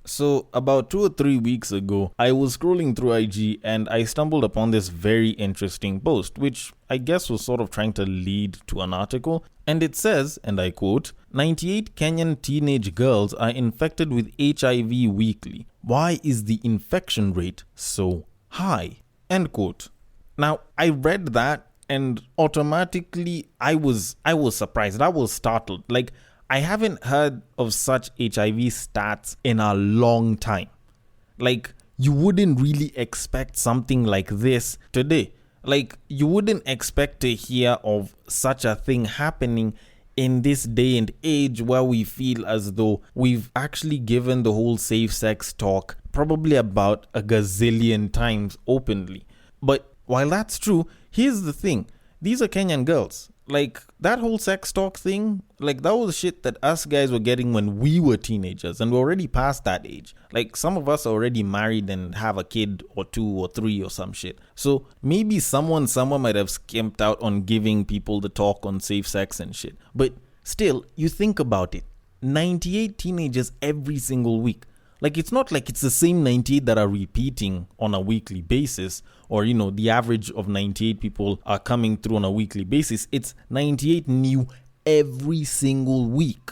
So, about 2 or 3 weeks ago, I was scrolling through IG and I stumbled upon this very interesting post, which I guess was sort of trying to lead to an article. And it says, and I quote, 98 Kenyan teenage girls are infected with HIV weekly. Why is the infection rate so high? End quote. Now, I read that and automatically I was surprised. I was startled. Like, I haven't heard of such HIV stats in a long time. Like, you wouldn't really expect something like this today. Like, you wouldn't expect to hear of such a thing happening in this day and age where we feel as though we've actually given the whole safe sex talk probably about a gazillion times openly. But while that's true, here's the thing. These are Kenyan girls. Like, that whole sex talk thing, like, that was shit that us guys were getting when we were teenagers, and we're already past that age. Like, some of us are already married and have a kid or 2 or 3 or some shit. So maybe someone somewhere might have skimped out on giving people the talk on safe sex and shit. But still, you think about it. 98 teenagers every single week. Like, it's not like it's the same 98 that are repeating on a weekly basis, or, the average of 98 people are coming through on a weekly basis. It's 98 new every single week.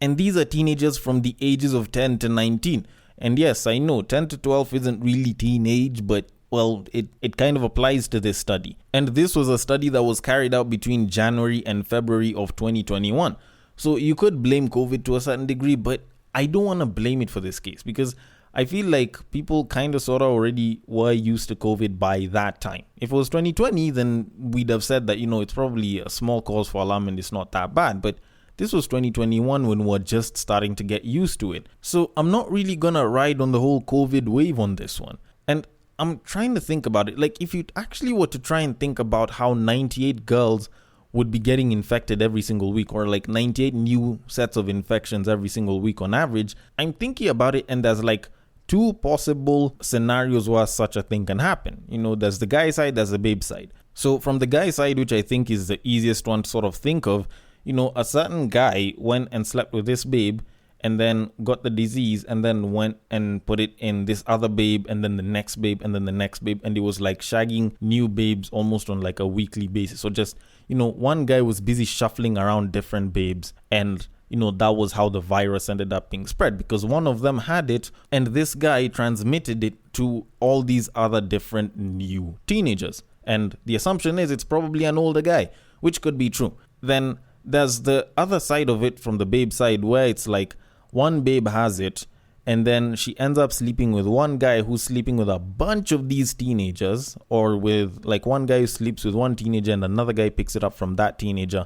And these are teenagers from the ages of 10 to 19. And yes, I know 10 to 12 isn't really teenage, but well, it kind of applies to this study. And this was a study that was carried out between January and February of 2021. So you could blame COVID to a certain degree, but I don't want to blame it for this case because I feel like people kind of sort of already were used to COVID by that time. If it was 2020, then we'd have said that, it's probably a small cause for alarm and it's not that bad. But this was 2021 when we're just starting to get used to it. So I'm not really going to ride on the whole COVID wave on this one. And I'm trying to think about it. Like, if you actually were to try and think about how 98 girls would be getting infected every single week, or like 98 new sets of infections every single week on average, I'm thinking about it and there's like 2 possible scenarios where such a thing can happen. There's the guy side, there's the babe side. So from the guy side, which I think is the easiest one to sort of think of, a certain guy went and slept with this babe and then got the disease and then went and put it in this other babe and then the next babe and then the next babe. And it was like shagging new babes almost on like a weekly basis. So just, one guy was busy shuffling around different babes and that was how the virus ended up being spread because one of them had it and this guy transmitted it to all these other different new teenagers. And the assumption is it's probably an older guy, which could be true. Then there's the other side of it from the babe side where it's like one babe has it and then she ends up sleeping with one guy who's sleeping with a bunch of these teenagers, or with like one guy who sleeps with one teenager and another guy picks it up from that teenager.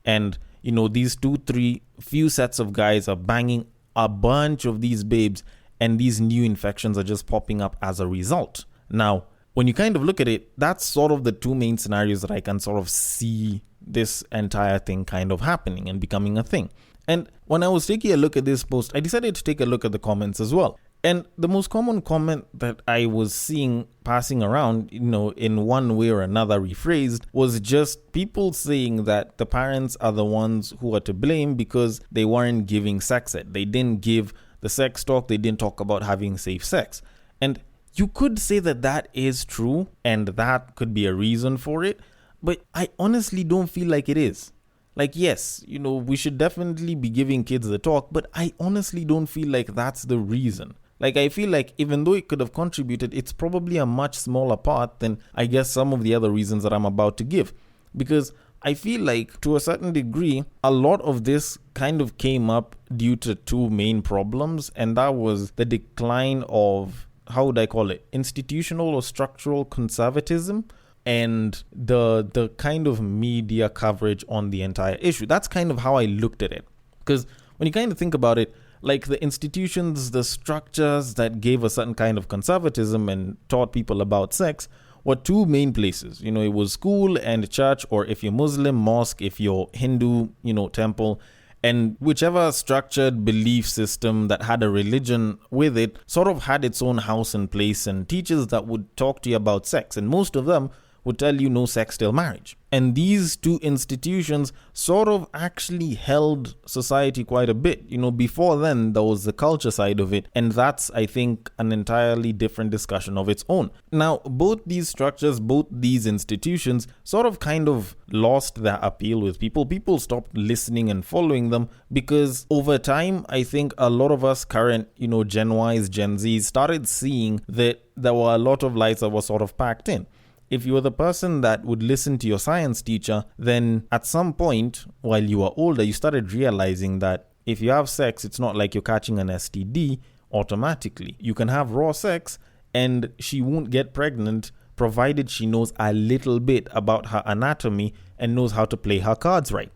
And these 2-3 few sets of guys are banging a bunch of these babes and these new infections are just popping up as a result. Now, when you kind of look at it, that's sort of the 2 main scenarios that I can sort of see this entire thing kind of happening and becoming a thing. And when I was taking a look at this post, I decided to take a look at the comments as well. And the most common comment that I was seeing passing around, in one way or another rephrased, was just people saying that the parents are the ones who are to blame because they weren't giving sex ed. They didn't give the sex talk. They didn't talk about having safe sex. And you could say that that is true and that could be a reason for it. But I honestly don't feel like it is. Like, yes, we should definitely be giving kids the talk, but I honestly don't feel like that's the reason. Like, I feel like even though it could have contributed, it's probably a much smaller part than, I guess, some of the other reasons that I'm about to give. Because I feel like, to a certain degree, a lot of this kind of came up due to 2 main problems, and that was the decline of, how would I call it, institutional or structural conservatism, and the kind of media coverage on the entire issue. That's kind of how I looked at it. Because when you kind of think about it, like the institutions, the structures that gave a certain kind of conservatism and taught people about sex were 2 main places. It was school and church, or if you're Muslim, mosque, if you're Hindu, temple. And whichever structured belief system that had a religion with it sort of had its own house and place and teachers that would talk to you about sex. And most of them would tell you no sex till marriage. And these two institutions sort of actually held society quite a bit. Before then, there was the culture side of it, and that's, I think, an entirely different discussion of its own. Now, both these structures, both these institutions sort of kind of lost their appeal with people. People stopped listening and following them because over time, I think a lot of us current, Gen Ys, Gen Zs started seeing that there were a lot of lies that were sort of packed in. If you were the person that would listen to your science teacher, then at some point while you were older, you started realizing that if you have sex, it's not like you're catching an STD automatically. You can have raw sex and she won't get pregnant provided she knows a little bit about her anatomy and knows how to play her cards right.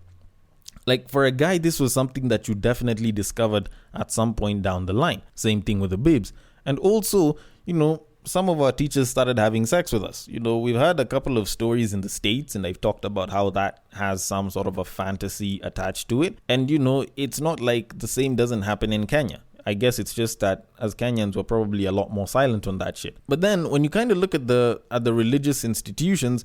Like for a guy, this was something that you definitely discovered at some point down the line. Same thing with the babes. And also, some of our teachers started having sex with us. We've had a couple of stories in the States, and I've talked about how that has some sort of a fantasy attached to it. And, it's not like the same doesn't happen in Kenya. I guess it's just that as Kenyans, we're probably a lot more silent on that shit. But then when you kind of look at the religious institutions,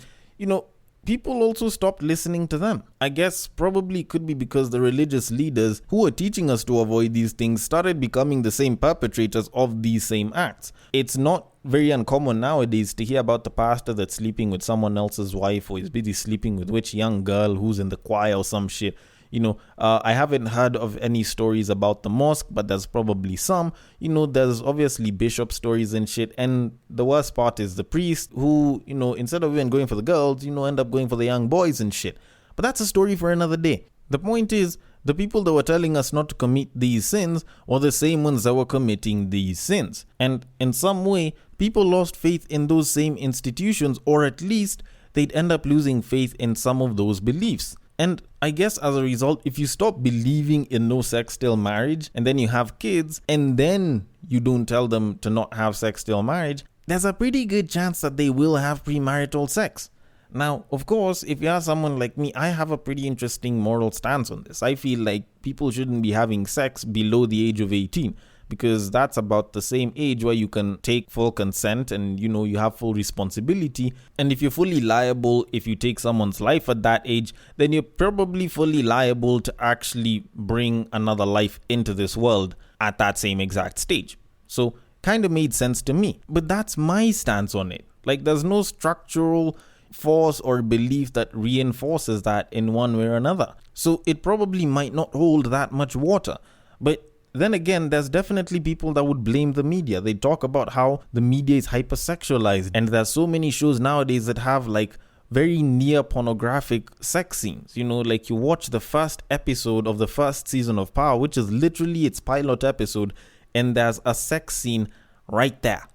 people also stopped listening to them. I guess probably could be because the religious leaders who were teaching us to avoid these things started becoming the same perpetrators of these same acts. It's not very uncommon nowadays to hear about the pastor that's sleeping with someone else's wife or is busy sleeping with which young girl who's in the choir or some shit. I haven't heard of any stories about the mosque, but there's probably some. There's obviously bishop stories and shit. And the worst part is the priest who, instead of even going for the girls, end up going for the young boys and shit. But that's a story for another day. The point is, the people that were telling us not to commit these sins were the same ones that were committing these sins. And in some way, people lost faith in those same institutions, or at least they'd end up losing faith in some of those beliefs. And I guess as a result, if you stop believing in no sex till marriage, and then you have kids, and then you don't tell them to not have sex till marriage, there's a pretty good chance that they will have premarital sex. Now, of course, if you are someone like me, I have a pretty interesting moral stance on this. I feel like people shouldn't be having sex below the age of 18. Because that's about the same age where you can take full consent and, you have full responsibility. And if you're fully liable, if you take someone's life at that age, then you're probably fully liable to actually bring another life into this world at that same exact stage. So kind of made sense to me. But that's my stance on it. Like there's no structural force or belief that reinforces that in one way or another. So it probably might not hold that much water. But then again, there's definitely people that would blame the media. They talk about how the media is hypersexualized, and there's so many shows nowadays that have like very near pornographic sex scenes. Like you watch the first episode of the first season of Power, which is literally its pilot episode, and there's a sex scene right there.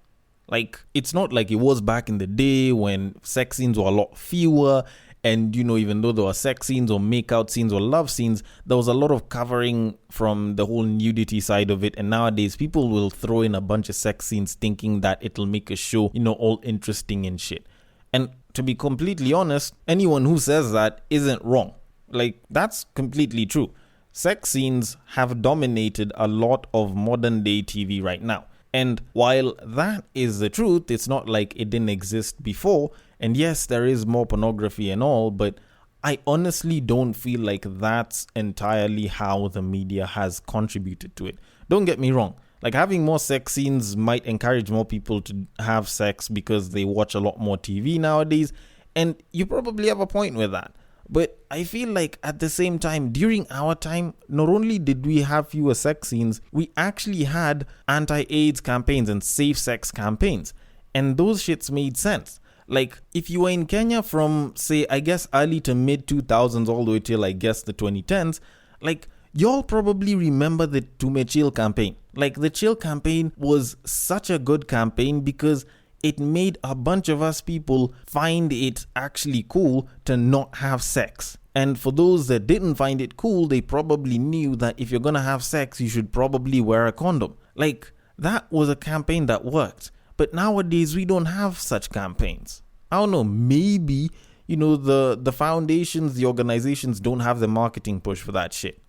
Like it's not like it was back in the day when sex scenes were a lot fewer. And, even though there were sex scenes or make-out scenes or love scenes, there was a lot of covering from the whole nudity side of it. And nowadays, people will throw in a bunch of sex scenes thinking that it'll make a show, all interesting and shit. And to be completely honest, anyone who says that isn't wrong. Like, that's completely true. Sex scenes have dominated a lot of modern-day TV right now. And while that is the truth, it's not like it didn't exist before. And yes, there is more pornography and all, but I honestly don't feel like that's entirely how the media has contributed to it. Don't get me wrong. Like having more sex scenes might encourage more people to have sex because they watch a lot more TV nowadays. And you probably have a point with that. But I feel like at the same time, during our time, not only did we have fewer sex scenes, we actually had anti-AIDS campaigns and safe sex campaigns. And those shits made sense. Like, if you were in Kenya from, say, I guess early to mid-2000s all the way till, I guess, the 2010s, like, y'all probably remember the Tume Chill campaign. Like, the Chill campaign was such a good campaign because it made a bunch of us people find it actually cool to not have sex. And for those that didn't find it cool, they probably knew that if you're gonna have sex, you should probably wear a condom. Like, that was a campaign that worked. But nowadays, we don't have such campaigns. I don't know, maybe, the foundations, the organizations don't have the marketing push for that shit.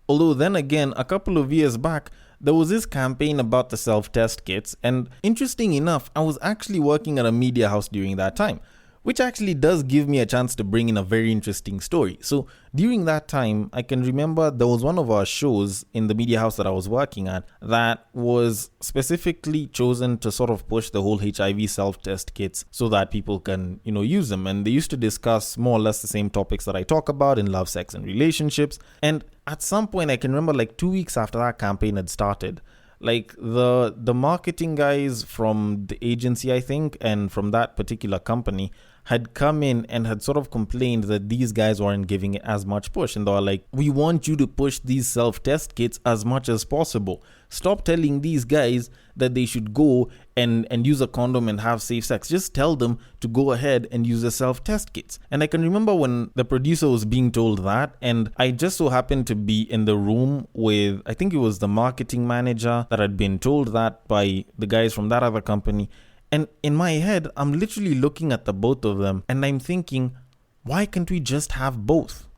Although then again, a couple of years back, there was this campaign about the self-test kits. And interesting enough, I was actually working at a media house during that time, Which actually does give me a chance to bring in a very interesting story. So during that time, I can remember there was one of our shows in the media house that I was working at that was specifically chosen to sort of push the whole HIV self-test kits so that people can, use them. And they used to discuss more or less the same topics that I talk about in love, sex, and relationships. And at some point, I can remember like 2 weeks after that campaign had started, like the marketing guys from the agency, I think, and from that particular company had come in and had sort of complained that these guys weren't giving it as much push. And they were like, we want you to push these self-test kits as much as possible. Stop telling these guys that they should go and use a condom and have safe sex. Just tell them to go ahead and use the self-test kits. And I can remember when the producer was being told that, and I just so happened to be in the room with, I think it was the marketing manager that had been told that by the guys from that other company. And in my head, I'm literally looking at the both of them and I'm thinking, why can't we just have both?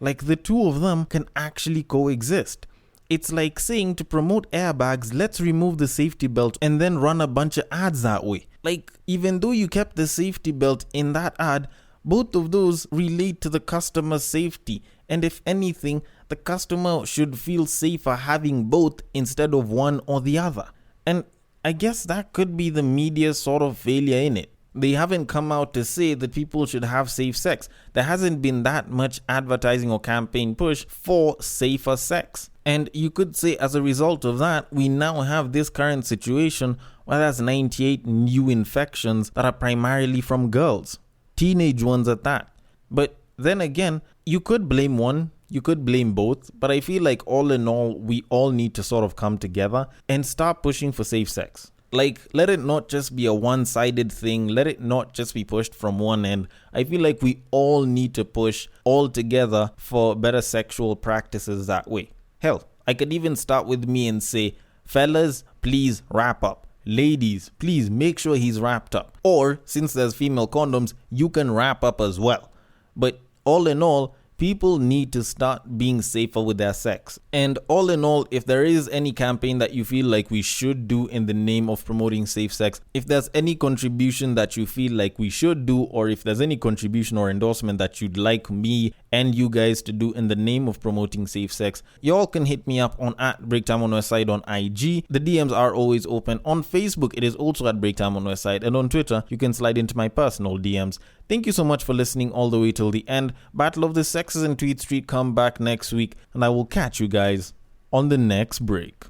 Like the two of them can actually coexist. It's like saying to promote airbags, let's remove the safety belt and then run a bunch of ads that way. Like, even though you kept the safety belt in that ad, both of those relate to the customer's safety. And if anything, the customer should feel safer having both instead of one or the other. And I guess that could be the media's sort of failure in it. They haven't come out to say that people should have safe sex. There hasn't been that much advertising or campaign push for safer sex. And you could say as a result of that, we now have this current situation where there's 98 new infections that are primarily from girls. Teenage ones at that. But then again, you could blame one, you could blame both, but I feel like all in all, we all need to sort of come together and start pushing for safe sex. Like, let it not just be a one-sided thing. Let it not just be pushed from one end. I feel like we all need to push all together for better sexual practices that way. Hell, I could even start with me and say, fellas, please wrap up. Ladies, please make sure he's wrapped up. Or, since there's female condoms, you can wrap up as well. But all in all, people need to start being safer with their sex. And all in all, if there is any campaign that you feel like we should do in the name of promoting safe sex, if there's any contribution that you feel like we should do, or if there's any contribution or endorsement that you'd like me and you guys to do in the name of promoting safe sex, y'all can hit me up on @BreakTimeOnWestside on IG. The DMs are always open. On Facebook, it is also @BreakTimeOnWestside. And on Twitter, you can slide into my personal DMs. Thank you so much for listening all the way till the end. Battle of the Sexes and Tweet Street come back next week, and I will catch you guys on the next break.